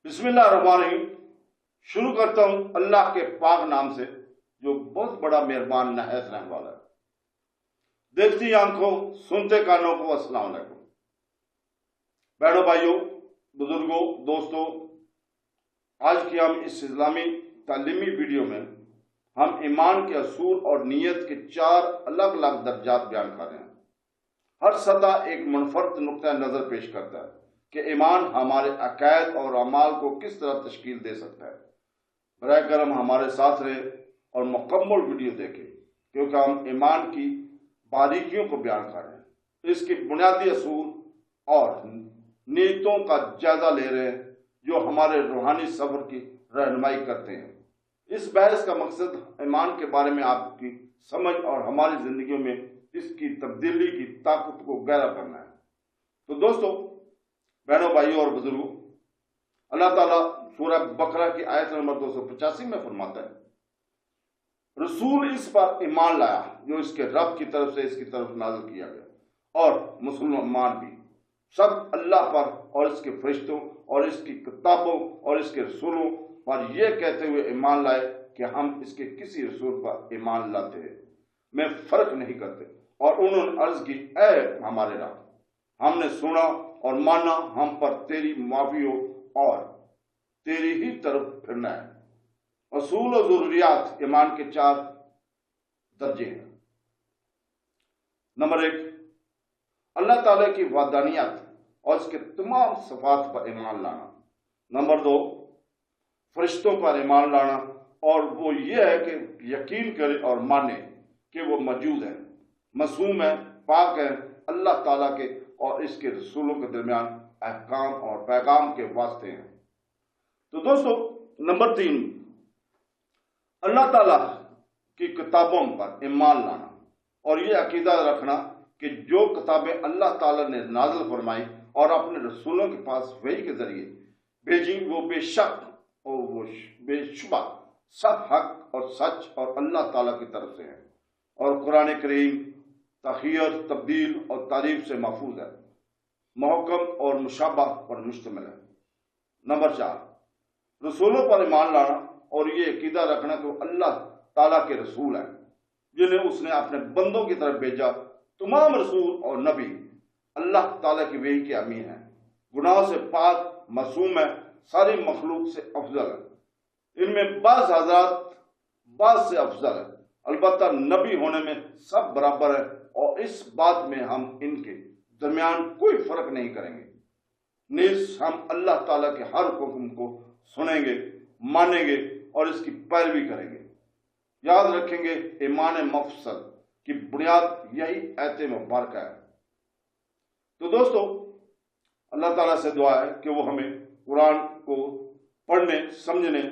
بسم اللہ الرحمن الرحیم۔ شروع کرتا ہوں اللہ کے پاک نام سے جو بہت بڑا مہربان نہایت رحم والا ہے۔ دیکھتی آنکھوں سنتے کانوں کو السلام علیکم۔ بہنوں بھائیوں، بزرگوں، دوستوں، آج کی ہم اس اسلامی تعلیمی ویڈیو میں ہم ایمان کے اصول اور نیت کے 4 الگ الگ درجات بیان کر رہے ہیں۔ ہر سطح ایک منفرد نقطہ نظر پیش کرتا ہے کہ ایمان ہمارے عقائد اور اعمال کو کس طرح تشکیل دے سکتا ہے۔ براہ کرم ہمارے ساتھ رہے اور مکمل ویڈیو دیکھیں، کیونکہ ہم ایمان کی باریکیوں کو بیان کر رہے ہیں، اس کے بنیادی اصول اور نیتوں کا جائزہ لے رہے ہیں جو ہمارے روحانی سفر کی رہنمائی کرتے ہیں۔ اس بحث کا مقصد ایمان کے بارے میں آپ کی سمجھ اور ہماری زندگیوں میں اس کی تبدیلی کی طاقت کو گہرا کرنا ہے۔ تو دوستو، بہنوں، بھائیوں اور بزرگوں، اللہ تعالیٰ سورہ بقرہ کی آیت نمبر 285 میں فرماتا ہے، رسول اس پر ایمان لایا جو اس کے رب کی طرف سے اس کی طرف نازل کیا گیا، اور مسلمان بھی سب اللہ پر اور اس کے فرشتوں اور اس کی کتابوں اور اس کے رسولوں پر یہ کہتے ہوئے ایمان لائے کہ ہم اس کے کسی رسول پر ایمان لاتے ہیں، میں فرق نہیں کرتے۔ اور انہوں نے عرض کی، اے ہمارے رب، ہم نے سنا اور مانا، ہم پر تیری معافی ہو اور تیری ہی طرف پھرنا ہے۔ اصول و ضروریات ایمان کے 4 درجے ہیں۔ نمبر 1، اللہ تعالیٰ کی وحدانیت اور اس کے تمام صفات پر ایمان لانا۔ نمبر 2، فرشتوں پر ایمان لانا، اور وہ یہ ہے کہ یقین کرے اور مانے کہ وہ موجود ہے، معصوم ہے، پاک ہے، اللہ تعالیٰ کے اور اس کے رسولوں کے درمیان احکام اور پیغام کے واسطے ہیں۔ تو دوستو، نمبر 3، اللہ تعالیٰ کی کتابوں پر ایمان لانا اور یہ عقیدہ رکھنا کہ جو کتابیں اللہ تعالیٰ نے نازل فرمائی اور اپنے رسولوں کے پاس وحی کے ذریعے بھیجی، وہ بے شک اور وہ بے شبہ سب حق اور سچ اور اللہ تعالیٰ کی طرف سے ہیں، اور قرآن کریم تغیر، تبدیل اور تعریف سے محفوظ ہے، محکم اور مشابہ پر مشتمل ہے۔ نمبر 4، رسولوں پر ایمان لانا اور یہ عقیدہ رکھنا کہ وہ اللہ تعالیٰ کے رسول ہیں جنہیں اس نے اپنے بندوں کی طرف بھیجا۔ تمام رسول اور نبی اللہ تعالیٰ کی وحی کے امین ہیں، گناہوں سے پاک، معصوم ہے، ساری مخلوق سے افضل ہے۔ ان میں بعض حضرات بعض سے افضل ہے، البتہ نبی ہونے میں سب برابر ہیں، اور اس بات میں ہم ان کے درمیان کوئی فرق نہیں کریں گے۔ نیز ہم اللہ تعالیٰ کے ہر حکم کو سنیں گے، مانیں گے اور اس کی پیروی کریں گے۔ یاد رکھیں گے، ایمان مفصل کی بنیاد یہی آیت مبارکہ ہے۔ تو دوستو، اللہ تعالیٰ سے دعا ہے کہ وہ ہمیں قرآن کو پڑھنے، سمجھنے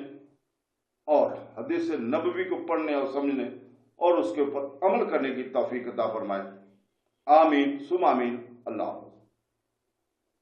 اور حدیث نبوی کو پڑھنے اور سمجھنے اور اس کے اوپر عمل کرنے کی توفیق عطا فرمائے۔ آمین ثم آمین۔ اللہ حافظ۔